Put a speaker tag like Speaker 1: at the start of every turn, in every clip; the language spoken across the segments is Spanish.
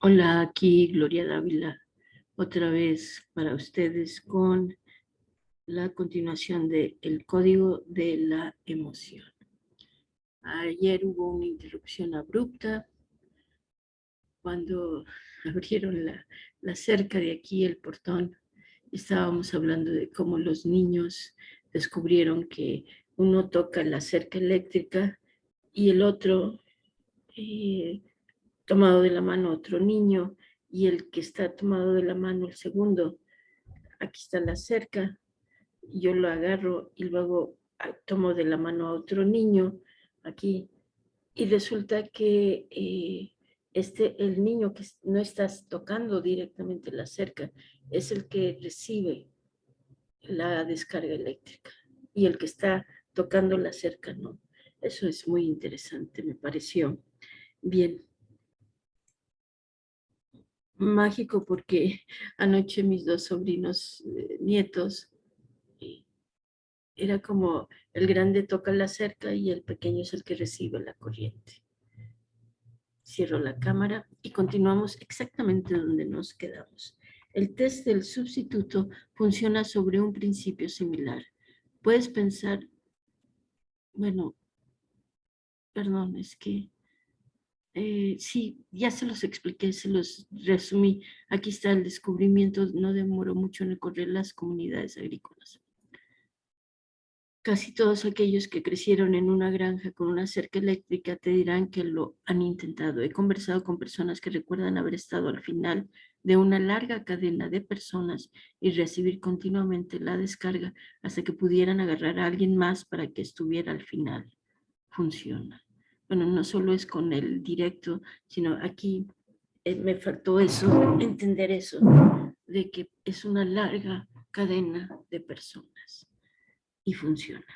Speaker 1: Hola, aquí Gloria Dávila, otra vez para ustedes con la continuación de El Código de la Emoción. Ayer hubo una interrupción abrupta cuando abrieron la cerca de aquí, el portón. Estábamos hablando de cómo los niños descubrieron que uno toca la cerca eléctrica y el otro eh, tomado de la mano otro niño, y el que está tomado de la mano el segundo, aquí está la cerca, yo lo agarro y luego tomo de la mano a otro niño aquí, y resulta que el niño que no está tocando directamente la cerca es el que recibe la descarga eléctrica, y el que está tocando la cerca no. Eso es muy interesante, me pareció. Bien, mágico, porque anoche mis dos sobrinos nietos, eh, era como el grande toca la cerca y el pequeño es el que recibe la corriente. Cierro la cámara y continuamos exactamente donde nos quedamos. El test del sustituto funciona sobre un principio similar. Puedes pensar, bueno, perdón, es que sí, ya se los expliqué, se los resumí. Aquí está el descubrimiento, no demoró mucho en recorrer las comunidades agrícolas. Casi todos aquellos que crecieron en una granja con una cerca eléctrica te dirán que lo han intentado. He conversado con personas que recuerdan haber estado al final de una larga cadena de personas y recibir continuamente la descarga hasta que pudieran agarrar a alguien más para que estuviera al final. Funciona. Bueno, no solo es con el directo, sino aquí me faltó eso, entender eso, de que es una larga cadena de personas y funciona.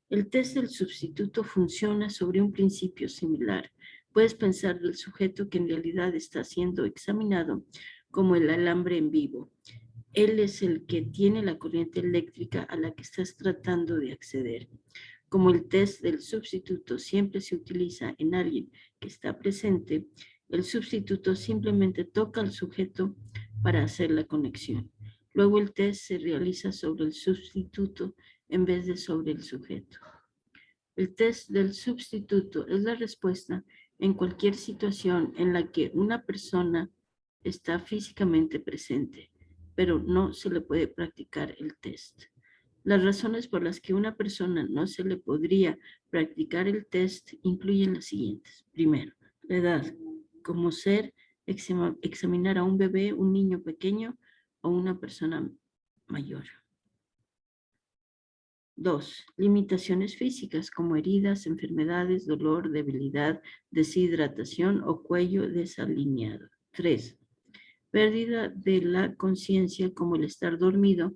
Speaker 1: El test del sustituto funciona sobre un principio similar. Puedes pensar del sujeto que en realidad está siendo examinado como el alambre en vivo. Él es el que tiene la corriente eléctrica a la que estás tratando de acceder. Como el test del sustituto siempre se utiliza en alguien que está presente, el sustituto simplemente toca al sujeto para hacer la conexión. Luego el test se realiza sobre el sustituto en vez de sobre el sujeto. El test del sustituto es la respuesta en cualquier situación en la que una persona está físicamente presente, pero no se le puede practicar el test. Las razones por las que una persona no se le podría practicar el test incluyen las siguientes. Primero, la edad, como ser, examinar a un bebé, un niño pequeño o una persona mayor. 2. Limitaciones físicas como heridas, enfermedades, dolor, debilidad, deshidratación o cuello desalineado. 3. Pérdida de la conciencia como el estar dormido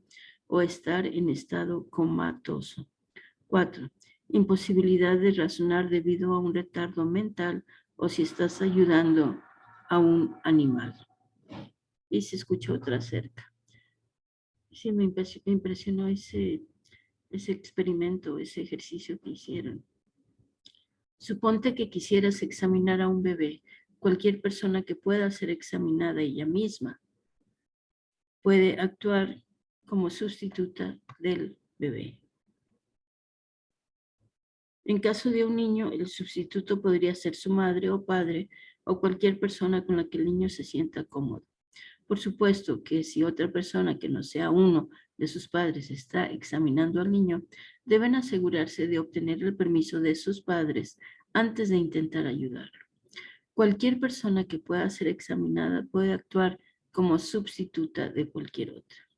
Speaker 1: o estar en estado comatoso. 4. Imposibilidad de razonar debido a un retardo mental o si estás ayudando a un animal. Y se escucha otra cerca. Sí, me impresionó ese experimento, ese ejercicio que hicieron. Suponte que quisieras examinar a un bebé. Cualquier persona que pueda ser examinada ella misma puede actuar como sustituta del bebé. En caso de un niño, el sustituto podría ser su madre o padre o cualquier persona con la que el niño se sienta cómodo. Por supuesto que si otra persona que no sea uno de sus padres está examinando al niño, deben asegurarse de obtener el permiso de sus padres antes de intentar ayudarlo. Cualquier persona que pueda ser examinada puede actuar como sustituta de cualquier otra.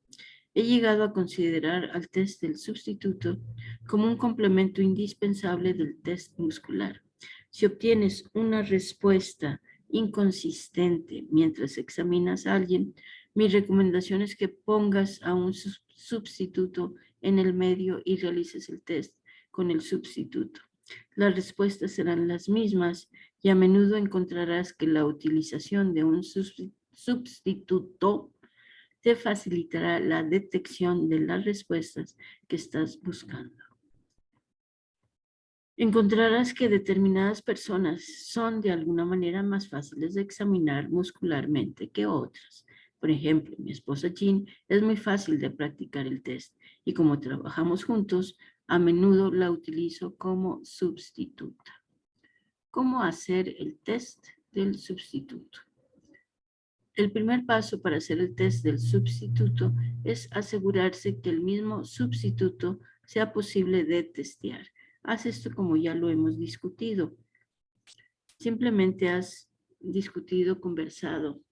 Speaker 1: He llegado a considerar al test del sustituto como un complemento indispensable del test muscular. Si obtienes una respuesta inconsistente mientras examinas a alguien, mi recomendación es que pongas a un sustituto en el medio y realices el test con el sustituto. Las respuestas serán las mismas y a menudo encontrarás que la utilización de un sustituto te facilitará la detección de las respuestas que estás buscando. encontrarás que determinadas personas son de alguna manera más fáciles de examinar muscularmente que otras. Por ejemplo, mi esposa Jean es muy fácil de practicar el test y como trabajamos juntos, a menudo la utilizo como sustituta. ¿Cómo hacer el test del sustituto? El primer paso para hacer el test del sustituto es asegurarse que el mismo sustituto sea posible de testear. Haz esto como ya lo hemos discutido. Simplemente has discutido, conversado.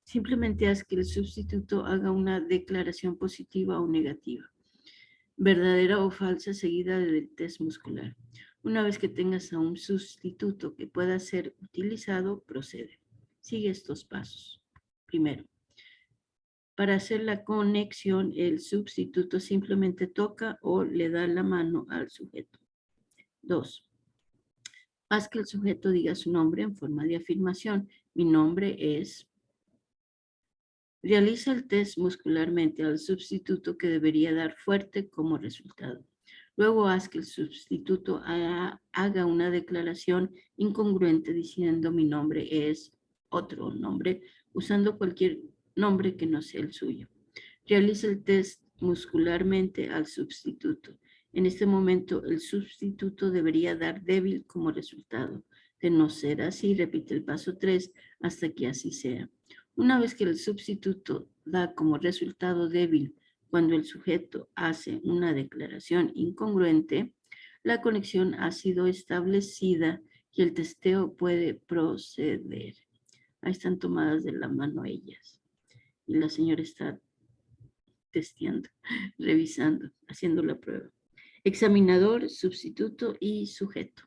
Speaker 1: Simplemente haz que el sustituto haga una declaración positiva o negativa, verdadera o falsa, seguida del test muscular. Una vez que tengas a un sustituto que pueda ser utilizado, procede. Sigue estos pasos. Primero, para hacer la conexión, el sustituto simplemente toca o le da la mano al sujeto. 2. Haz que el sujeto diga su nombre en forma de afirmación. Mi nombre es. Realiza el test muscularmente al sustituto que debería dar fuerte como resultado. Luego haz que el sustituto haga una declaración incongruente diciendo mi nombre es otro nombre, usando cualquier nombre que no sea el suyo. Realiza el test muscularmente al sustituto. En este momento, el sustituto debería dar débil como resultado. De no ser así, repite el paso 3 hasta que así sea. Una vez que el sustituto da como resultado débil cuando el sujeto hace una declaración incongruente, la conexión ha sido establecida y el testeo puede proceder. Ahí están tomadas de la mano ellas. Y la señora está testeando, revisando, haciendo la prueba. Examinador, sustituto y sujeto.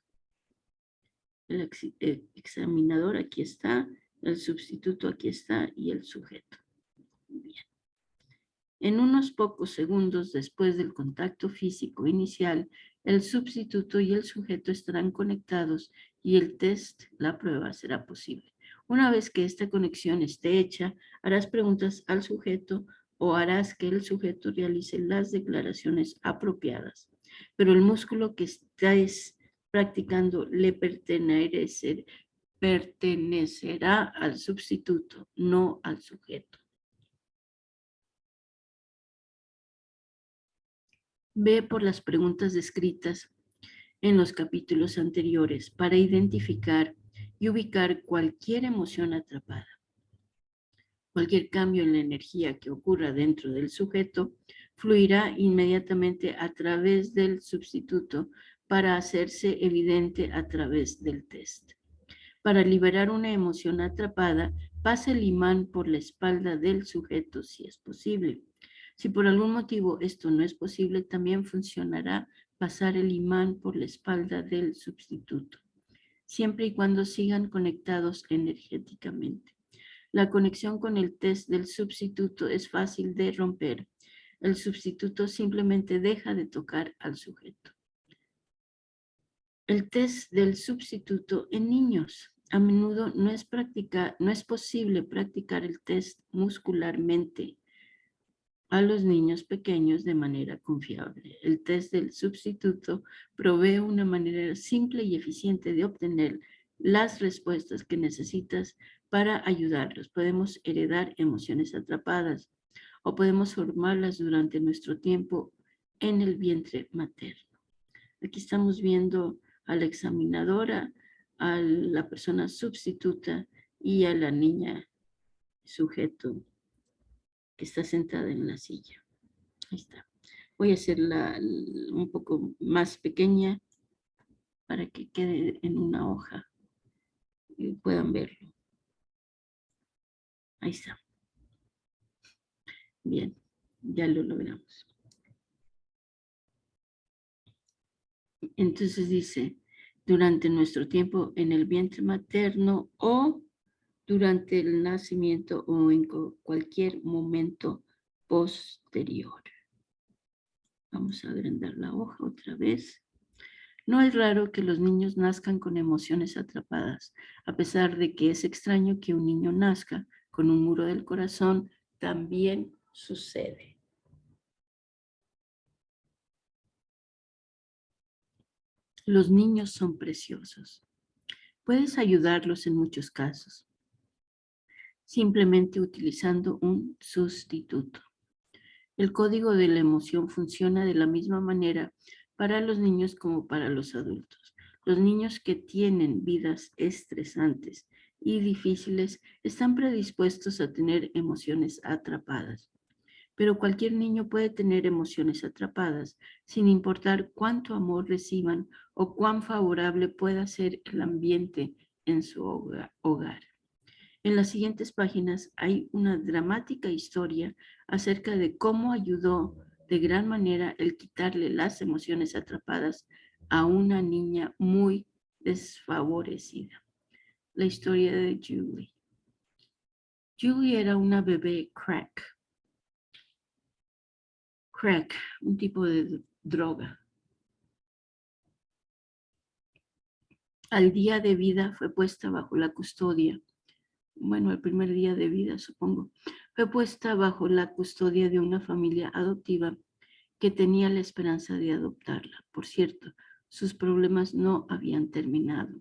Speaker 1: El examinador aquí está, el sustituto aquí está y el sujeto. Bien. En unos pocos segundos después del contacto físico inicial, el sustituto y el sujeto estarán conectados y el test, la prueba, será posible. Una vez que esta conexión esté hecha, harás preguntas al sujeto o harás que el sujeto realice las declaraciones apropiadas. Pero el músculo que estés practicando le pertenecerá al sustituto, no al sujeto. Ve por las preguntas descritas en los capítulos anteriores para identificar y ubicar cualquier emoción atrapada. Cualquier cambio en la energía que ocurra dentro del sujeto fluirá inmediatamente a través del sustituto para hacerse evidente a través del test. Para liberar una emoción atrapada, pasa el imán por la espalda del sujeto si es posible. Si por algún motivo esto no es posible, también funcionará pasar el imán por la espalda del sustituto, siempre y cuando sigan conectados energéticamente. La conexión con el test del sustituto es fácil de romper. El sustituto simplemente deja de tocar al sujeto. El test del sustituto en niños. A menudo no es posible practicar el test muscularmente a los niños pequeños de manera confiable. El test del sustituto provee una manera simple y eficiente de obtener las respuestas que necesitas para ayudarlos. Podemos heredar emociones atrapadas o podemos formarlas durante nuestro tiempo en el vientre materno. Aquí estamos viendo a la examinadora, a la persona sustituta y a la niña sujeto que está sentada en la silla. Ahí está. Voy a hacerla un poco más pequeña para que quede en una hoja y puedan verlo. Ahí está. Bien, ya lo logramos. Entonces dice, durante nuestro tiempo en el vientre materno o durante el nacimiento o en cualquier momento posterior. Vamos a agrandar la hoja otra vez. No es raro que los niños nazcan con emociones atrapadas, a pesar de que es extraño que un niño nazca con un muro del corazón también sucede. Los niños son preciosos. Puedes ayudarlos en muchos casos, simplemente utilizando un sustituto. El código de la emoción funciona de la misma manera para los niños como para los adultos. Los niños que tienen vidas estresantes y difíciles están predispuestos a tener emociones atrapadas. Pero cualquier niño puede tener emociones atrapadas sin importar cuánto amor reciban o cuán favorable pueda ser el ambiente en su hogar. En las siguientes páginas hay una dramática historia acerca de cómo ayudó de gran manera el quitarle las emociones atrapadas a una niña muy desfavorecida. La historia de Julie. Julie era una bebé crack. Crack, un tipo de droga. Al día de vida fue puesta bajo la custodia. Bueno, el primer día de vida, supongo. Fue puesta bajo la custodia de una familia adoptiva que tenía la esperanza de adoptarla. Por cierto, sus problemas no habían terminado.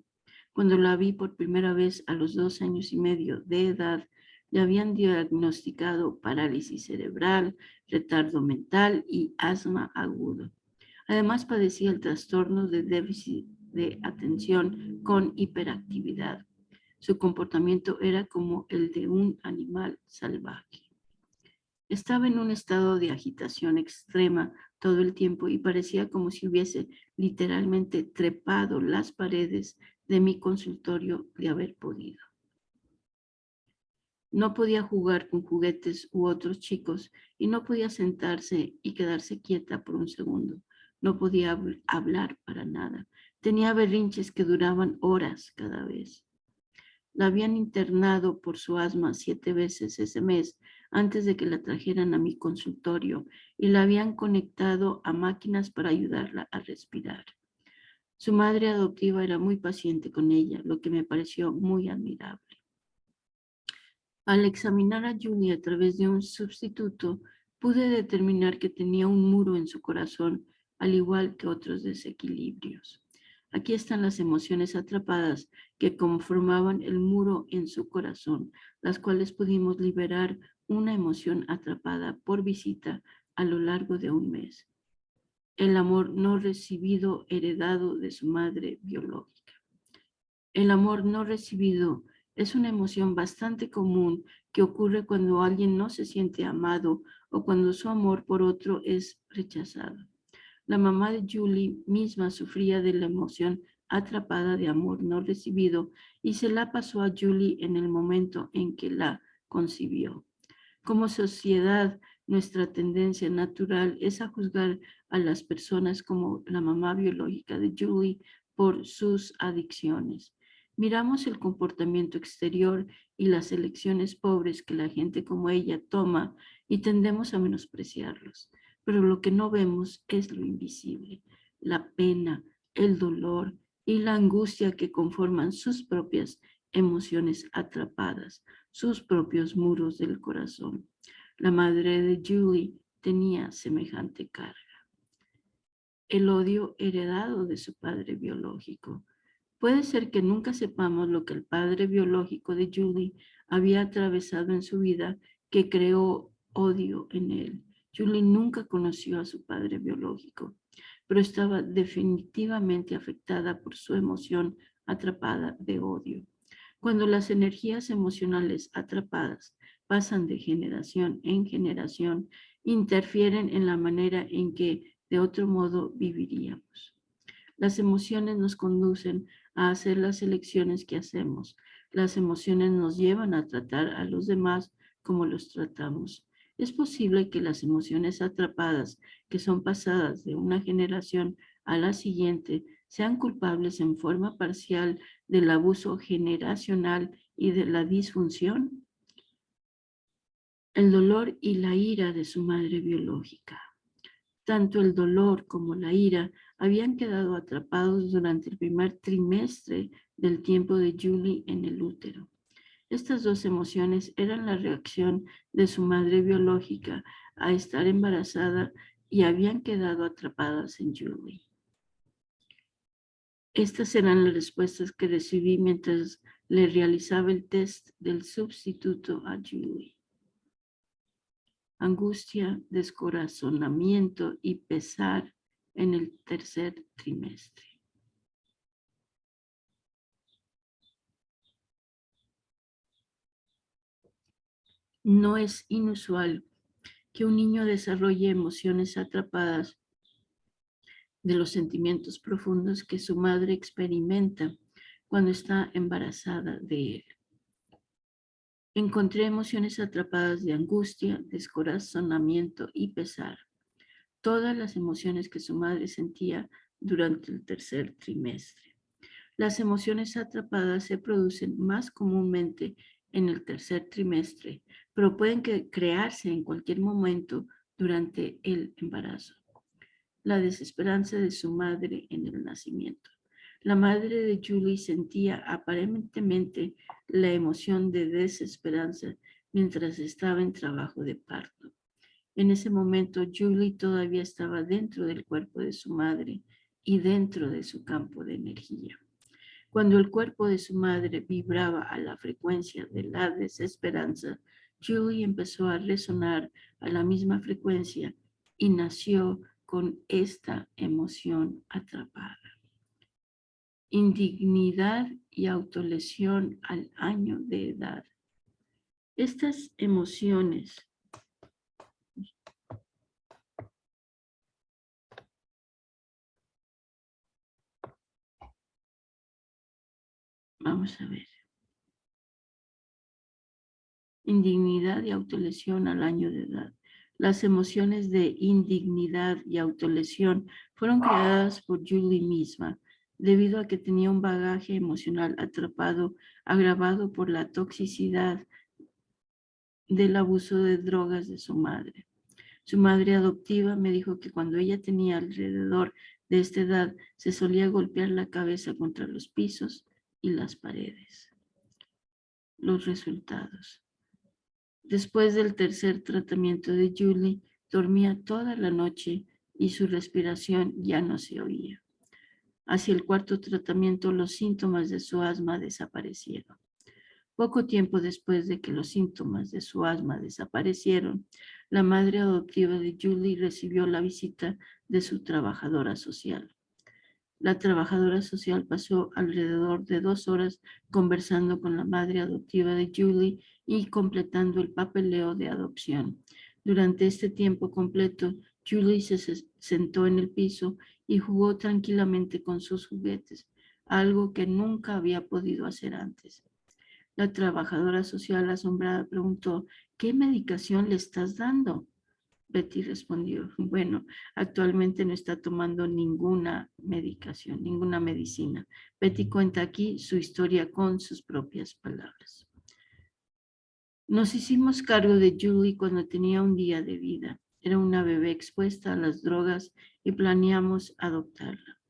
Speaker 1: Cuando la vi por primera vez a los 2 años y medio de edad, le habían diagnosticado parálisis cerebral, retardo mental y asma agudo. Además, padecía el trastorno de déficit de atención con hiperactividad. Su comportamiento era como el de un animal salvaje. Estaba en un estado de agitación extrema todo el tiempo y parecía como si hubiese literalmente trepado las paredes de mi consultorio de haber podido. No podía jugar con juguetes u otros chicos y no podía sentarse y quedarse quieta por un segundo. No podía hablar para nada. Tenía berrinches que duraban horas cada vez. La habían internado por su asma 7 veces ese mes antes de que la trajeran a mi consultorio y la habían conectado a máquinas para ayudarla a respirar. Su madre adoptiva era muy paciente con ella, lo que me pareció muy admirable. Al examinar a Julie a través de un sustituto, pude determinar que tenía un muro en su corazón, al igual que otros desequilibrios. Aquí están las emociones atrapadas que conformaban el muro en su corazón, las cuales pudimos liberar una emoción atrapada por visita a lo largo de un mes. El amor no recibido heredado de su madre biológica. El amor no recibido es una emoción bastante común que ocurre cuando alguien no se siente amado o cuando su amor por otro es rechazado. La mamá de Julie misma sufría de la emoción atrapada de amor no recibido y se la pasó a Julie en el momento en que la concibió. Como sociedad, nuestra tendencia natural es a juzgar a las personas como la mamá biológica de Julie por sus adicciones. Miramos el comportamiento exterior y las elecciones pobres que la gente como ella toma y tendemos a menospreciarlos. Pero lo que no vemos es lo invisible, la pena, el dolor y la angustia que conforman sus propias emociones atrapadas, sus propios muros del corazón. La madre de Julie tenía semejante carga. El odio heredado de su padre biológico. Puede ser que nunca sepamos lo que el padre biológico de Julie había atravesado en su vida que creó odio en él. Julie nunca conoció a su padre biológico, pero estaba definitivamente afectada por su emoción atrapada de odio. Cuando las energías emocionales atrapadas pasan de generación en generación, interfieren en la manera en que de otro modo viviríamos. Las emociones nos conducen a hacer las elecciones que hacemos. Las emociones nos llevan a tratar a los demás como los tratamos. Es posible que las emociones atrapadas que son pasadas de una generación a la siguiente sean culpables en forma parcial del abuso generacional y de la disfunción. El dolor y la ira de su madre biológica. Tanto el dolor como la ira habían quedado atrapados durante el primer trimestre del tiempo de Julie en el útero. Estas dos emociones eran la reacción de su madre biológica a estar embarazada y habían quedado atrapadas en Julie. Estas eran las respuestas que recibí mientras le realizaba el test del sustituto a Julie. Angustia, descorazonamiento y pesar en el tercer trimestre. No es inusual que un niño desarrolle emociones atrapadas de los sentimientos profundos que su madre experimenta cuando está embarazada de él. Encontré emociones atrapadas de angustia, descorazonamiento y pesar. Todas las emociones que su madre sentía durante el tercer trimestre. Las emociones atrapadas se producen más comúnmente en el tercer trimestre, pero pueden crearse en cualquier momento durante el embarazo. La desesperanza de su madre en el nacimiento. La madre de Julie sentía aparentemente la emoción de desesperanza mientras estaba en trabajo de parto. En ese momento, Julie todavía estaba dentro del cuerpo de su madre y dentro de su campo de energía. Cuando el cuerpo de su madre vibraba a la frecuencia de la desesperanza, Julie empezó a resonar a la misma frecuencia y nació con esta emoción atrapada. Indignidad y autolesión al año de edad. Estas emociones vamos a ver. Indignidad y autolesión al año de edad. Las emociones de indignidad y autolesión fueron creadas por Julie misma, debido a que tenía un bagaje emocional atrapado, agravado por la toxicidad del abuso de drogas de su madre. Su madre adoptiva me dijo que cuando ella tenía alrededor de esta edad, se solía golpear la cabeza contra los pisos y las paredes. Los resultados. Después del tercer tratamiento de Julie, dormía toda la noche y su respiración ya no se oía. Hacia el cuarto tratamiento, los síntomas de su asma desaparecieron. Poco tiempo después de que los síntomas de su asma desaparecieron, la madre adoptiva de Julie recibió la visita de su trabajadora social. La trabajadora social pasó alrededor de 2 horas conversando con la madre adoptiva de Julie y completando el papeleo de adopción. Durante este tiempo completo, Julie se sentó en el piso y jugó tranquilamente con sus juguetes, algo que nunca había podido hacer antes. La trabajadora social asombrada preguntó, ¿qué medicación le estás dando? Betty respondió, bueno, actualmente no está tomando ninguna medicación, ninguna medicina. Betty cuenta aquí su historia con sus propias palabras. Nos hicimos cargo de Julie cuando tenía un día de vida. Era una bebé expuesta a las drogas y planeamos adoptarla.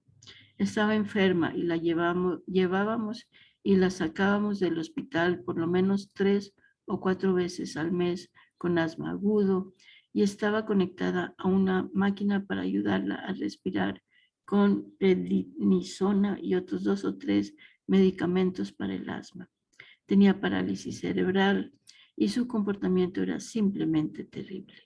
Speaker 1: Estaba enferma y la llevábamos y la sacábamos del hospital por lo menos 3 o 4 veces al mes con asma agudo y estaba conectada a una máquina para ayudarla a respirar con prednisona y otros 2 o 3 medicamentos para el asma. Tenía parálisis cerebral y su comportamiento era simplemente terrible.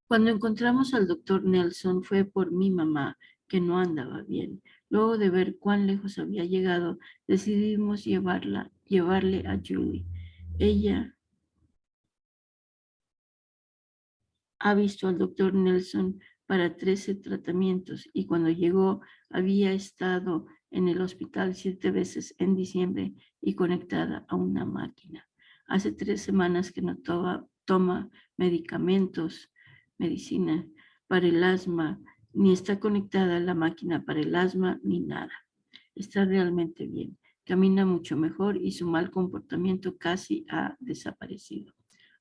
Speaker 1: Cuando encontramos al doctor Nelson fue por mi mamá, que no andaba bien. Luego de ver cuán lejos había llegado, decidimos llevarle a Julie. Ella ha visto al doctor Nelson para 13 tratamientos y cuando llegó había estado en el hospital 7 veces en diciembre y conectada a una máquina. Hace 3 semanas que no toma medicina para el asma, ni está conectada a la máquina para el asma, ni nada. Está realmente bien. Camina mucho mejor y su mal comportamiento casi ha desaparecido.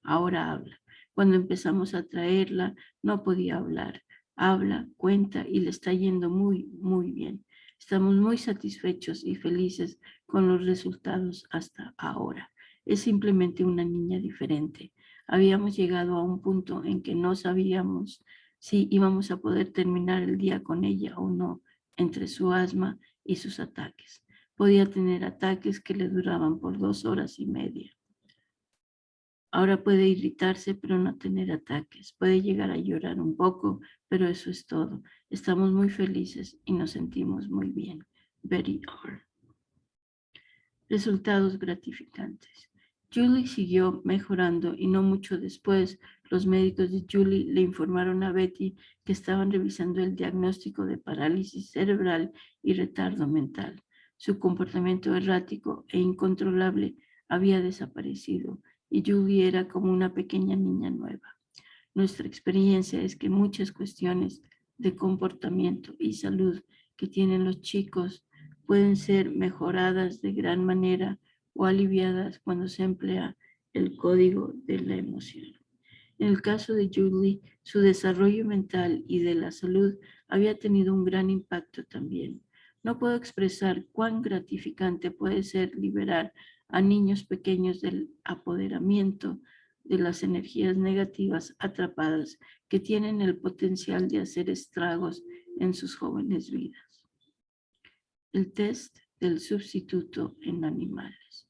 Speaker 1: Ahora habla. Cuando empezamos a traerla, no podía hablar. Habla, cuenta y le está yendo muy, muy bien. Estamos muy satisfechos y felices con los resultados hasta ahora. Es simplemente una niña diferente. Habíamos llegado a un punto en que no sabíamos si íbamos a poder terminar el día con ella o no, entre su asma y sus ataques. Podía tener ataques que le duraban por 2 horas y media. Ahora puede irritarse, pero no tener ataques. Puede llegar a llorar un poco, pero eso es todo. Estamos muy felices y nos sentimos muy bien. Betty R. Resultados gratificantes. Julie siguió mejorando y no mucho después, los médicos de Julie le informaron a Betty que estaban revisando el diagnóstico de parálisis cerebral y retardo mental. Su comportamiento errático e incontrolable había desaparecido y Julie era como una pequeña niña nueva. Nuestra experiencia es que muchas cuestiones de comportamiento y salud que tienen los chicos pueden ser mejoradas de gran manera o aliviadas cuando se emplea el código de la emoción. En el caso de Julie, su desarrollo mental y de la salud había tenido un gran impacto también. No puedo expresar cuán gratificante puede ser liberar a niños pequeños del apoderamiento de las energías negativas atrapadas que tienen el potencial de hacer estragos en sus jóvenes vidas. El test del sustituto en animales.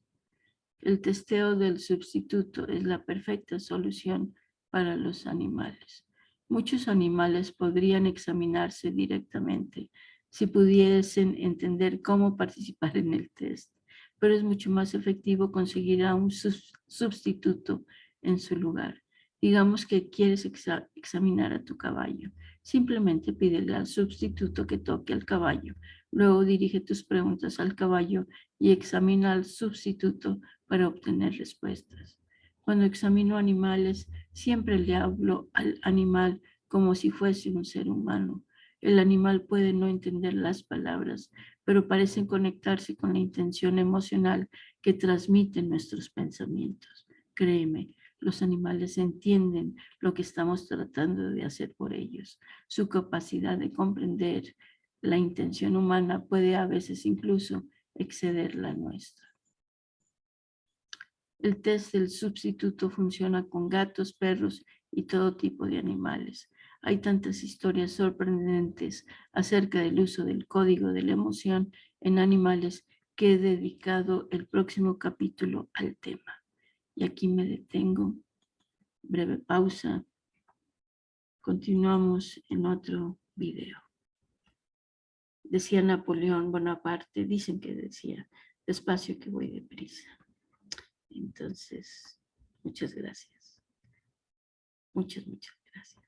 Speaker 1: El testeo del sustituto es la perfecta solución para los animales. Muchos animales podrían examinarse directamente si pudiesen entender cómo participar en el test, pero es mucho más efectivo conseguir a un sustituto en su lugar. Digamos que quieres examinar a tu caballo. Simplemente pídele al sustituto que toque al caballo. Luego dirige tus preguntas al caballo y examina al sustituto para obtener respuestas. Cuando examino animales, siempre le hablo al animal como si fuese un ser humano. El animal puede no entender las palabras, pero parecen conectarse con la intención emocional que transmiten nuestros pensamientos. Créeme, los animales entienden lo que estamos tratando de hacer por ellos. Su capacidad de comprender la intención humana puede a veces incluso exceder la nuestra. El test del sustituto funciona con gatos, perros y todo tipo de animales. Hay tantas historias sorprendentes acerca del uso del código de la emoción en animales que he dedicado el próximo capítulo al tema. Y aquí me detengo. Breve pausa. Continuamos en otro video. Decía Napoleón Bonaparte, dicen que decía, despacio que voy deprisa. Entonces, muchas gracias. Muchas gracias.